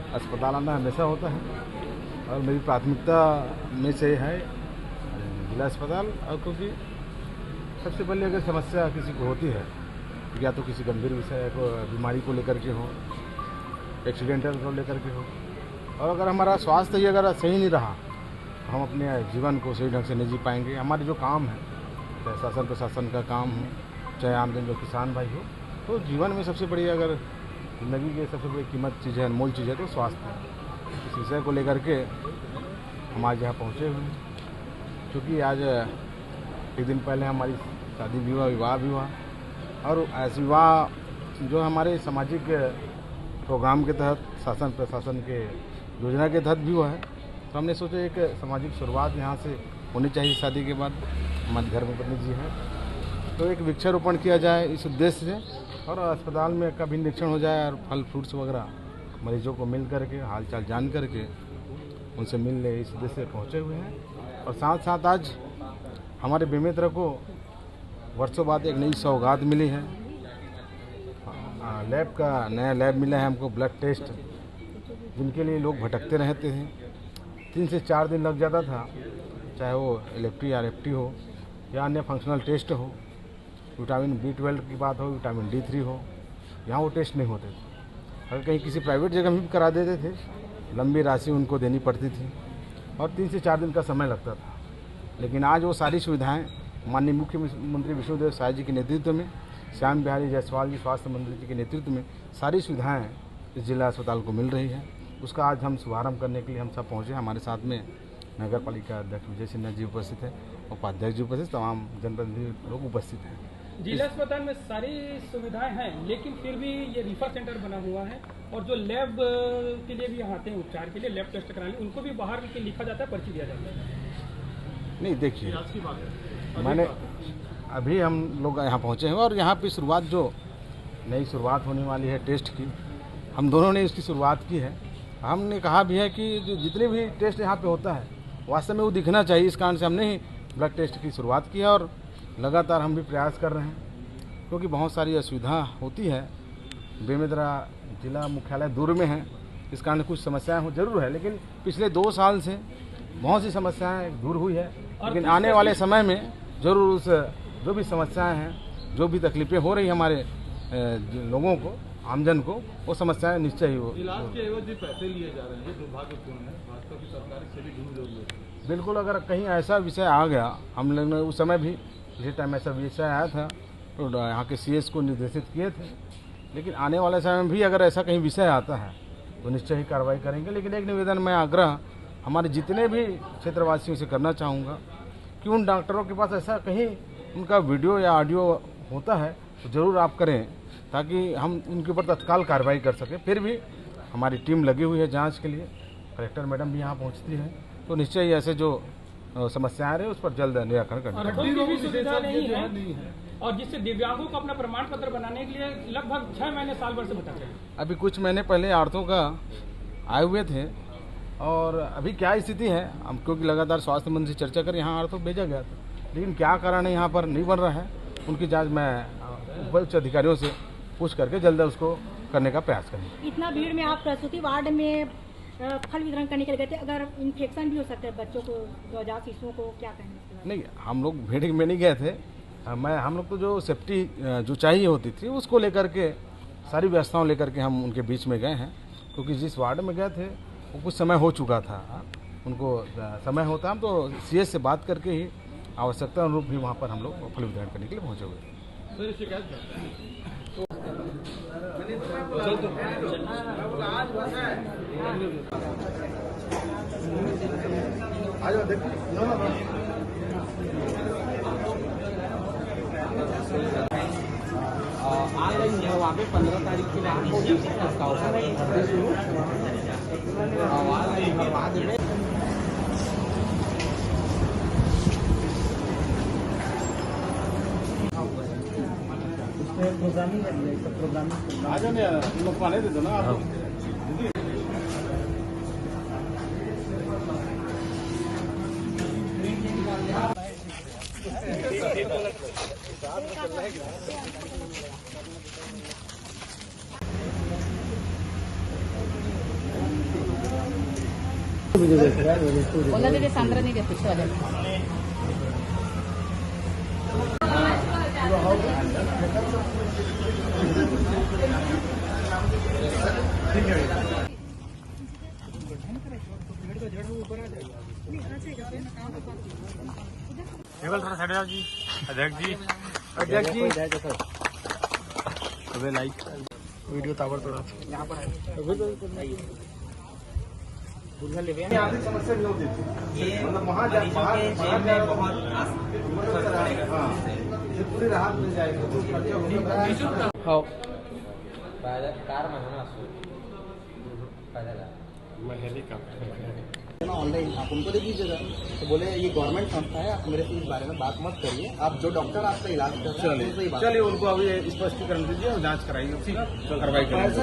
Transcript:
अस्पताल आना हमेशा होता है और मेरी प्राथमिकता में से है जिला अस्पताल। और क्योंकि सबसे पहले अगर समस्या किसी को होती है या तो किसी गंभीर विषय को बीमारी को लेकर के हो, एक्सीडेंटल को लेकर के हो, और अगर हमारा स्वास्थ्य ही अगर सही नहीं रहा तो हम अपने जीवन को सही ढंग से नहीं जी पाएंगे। हमारे जो काम है, चाहे शासन प्रशासन का काम हो, चाहे आमजन जो किसान भाई हो, तो जीवन में सबसे बड़ी अगर जिंदगी की सबसे बड़ी कीमत चीज़ है, अनमोल चीज़ है तो स्वास्थ्य है। इस विषय को लेकर के हम आज यहाँ पहुँचे हुए हैं, क्योंकि आज एक दिन पहले हमारी शादी विवाह भी हुआ और ऐसे विवाह जो हमारे सामाजिक प्रोग्राम के तहत शासन प्रशासन के योजना के तहत भी हुआ है। तो हमने सोचा एक सामाजिक शुरुआत यहाँ से होनी चाहिए। शादी के बाद हमारे घर में पत्नी जी हैं, तो एक वृक्षारोपण किया जाए इस उद्देश्य से, और अस्पताल में का भी निरीक्षण हो जाए और फल फ्रूट्स वगैरह मरीजों को मिल करके हाल चाल जान करके उनसे मिल ले, इस उद्देश्य से पहुँचे हुए हैं। और साथ साथ आज हमारे बेमेतरा को वर्षों बाद एक नई सौगात मिली है। लैब का नया लैब मिला है हमको, ब्लड टेस्ट, जिनके लिए लोग भटकते रहते थे। 3 से 4 दिन लग जाता था, चाहे वो LFT RFT हो या अन्य फंक्शनल टेस्ट हो, विटामिन B12 की बात हो, विटामिन D3 हो, यहाँ वो टेस्ट नहीं होते थे। अगर कहीं किसी प्राइवेट जगह में भी करा देते थे, लंबी राशि उनको देनी पड़ती थी और 3 से 4 दिन का समय लगता था। लेकिन आज वो सारी सुविधाएं माननीय मुख्यमंत्री विष्णुदेव साय जी के नेतृत्व में, श्याम बिहारी जायसवाल जी स्वास्थ्य मंत्री जी के नेतृत्व में सारी सुविधाएं इस जिला अस्पताल को मिल रही है। उसका आज हम शुभारंभ करने के लिए हम सब पहुँचे। हमारे साथ में नगर पालिका अध्यक्ष विजय सिन्हा जी उपस्थित है, उपाध्यक्ष जी उपस्थित, तमाम जनप्रतिनिधि लोग उपस्थित हैं। जिला अस्पताल में सारी सुविधाएं हैं, लेकिन फिर भी ये रिफर सेंटर बना हुआ है और जो लैब के लिए भी आते हैं उपचार के लिए, लैब टेस्ट कराने, उनको भी बाहर के लिखा जाता है, पर्ची दिया जाता है। नहीं देखिए, मैंने अभी हम लोग यहाँ पहुँचे हैं और यहाँ पे शुरुआत जो नई शुरुआत होने वाली है टेस्ट की, हम दोनों ने इसकी शुरुआत की है। हमने कहा भी है कि जो जितने भी टेस्ट यहाँ पे होता है वास्तव में वो दिखना चाहिए। इस कारण से हमने ही ब्लड टेस्ट की शुरुआत की है और लगातार हम भी प्रयास कर रहे हैं, क्योंकि बहुत सारी असुविधा होती है। बेमेतरा जिला मुख्यालय दूर में है, इस कारण कुछ समस्याएं हो जरूर है, लेकिन पिछले 2 साल से बहुत सी समस्याएं दूर हुई है। लेकिन आने वाले समय में जरूर उस जो भी समस्याएं हैं, जो भी तकलीफें हो रही हमारे लोगों को, आमजन को, वो समस्याएं निश्चय ही हो। इलाज के एवज भी पैसे लिए जा रहे हैं, दुर्भाग्यपूर्ण है। भाजपा की सरकार इससे भी ढूंढ रही है। बिल्कुल, अगर कहीं ऐसा विषय आ गया, हम लोग ने उस समय भी जिस टाइम ऐसा विषय आया था तो यहाँ के CS को निर्देशित किए थे। लेकिन आने वाले समय में भी अगर ऐसा कहीं विषय आता है तो निश्चय ही कार्रवाई करेंगे। लेकिन एक निवेदन, मैं आग्रह हमारे जितने भी क्षेत्रवासियों से करना चाहूँगा कि उन डॉक्टरों के पास ऐसा कहीं उनका वीडियो या ऑडियो होता है तो ज़रूर आप करें, ताकि हम उनके ऊपर तत्काल कार्रवाई कर सकें। फिर भी हमारी टीम लगी हुई है जांच के लिए, कलेक्टर मैडम भी यहाँ पहुँचती है, तो निश्चय ही ऐसे जो समस्याएं रहे उस पर जल्द निराकरण करना है। और जिससे दिव्यांगों को अपना प्रमाण पत्र बनाने के लिए लगभग 6 महीने साल भर से बता रहे हैं। अभी कुछ महीने पहले आर्थों का आए हुए थे और अभी क्या स्थिति है, हम क्योंकि लगातार स्वास्थ्य मंत्री से चर्चा कर यहाँ आर्थों भेजा गया था, लेकिन क्या कारण है यहाँ पर नहीं बन रहा है, उनकी जाँच मैं उच्च अधिकारियों से पूछ करके जल्द उसको करने का प्रयास करेंगे। इतना भीड़ में आप प्रसूति वार्ड में फल वितरण करने के लिए गए थे, अगर इन्फेक्शन भी हो सकता है बच्चों को, नवजात शिशुओं को, क्या कहेंगे? नहीं, हम लोग भीड़ में नहीं गए थे। हम लोग तो जो सेफ्टी जो चाहिए होती थी उसको लेकर के, सारी व्यवस्थाओं लेकर के हम उनके बीच में गए हैं, क्योंकि जिस वार्ड में गए थे वो कुछ समय हो चुका था, उनको समय होता, हम तो CS से बात करके ही आवश्यकता अनुरूप भी वहाँ पर हम लोग फल वितरण करने के लिए पहुँचे हुए। आ रही है वहाँ पे 15 तारीख के बाद प्रोग्रामिंग आ जाओ ना, तुम लोग पाने दे दो ना आप। Volete Sandra di che pistola? केवल थोड़ा साइड जी। अध्यक्ष जी अबे लाइक वीडियो ताबड़ तोड़ा यहाँ पर आर्थिक समस्या भी होती थी, मतलब वहाँ में बहुत पूरी राहत मिल जाएगी तो हाँ कार म्हणा असो ऑनलाइन आप उनको दे दीजिएगा। तो बोले ये गवर्नमेंट संस्था है, आप मेरे से इस बारे में बात मत करिए, आप जो डॉक्टर आपका इलाज कर रहे हैं उनसे ही बात चलिए उनको अभी स्पष्टीकरण दीजिए और जांच कराइए, कार्रवाई करेंगे।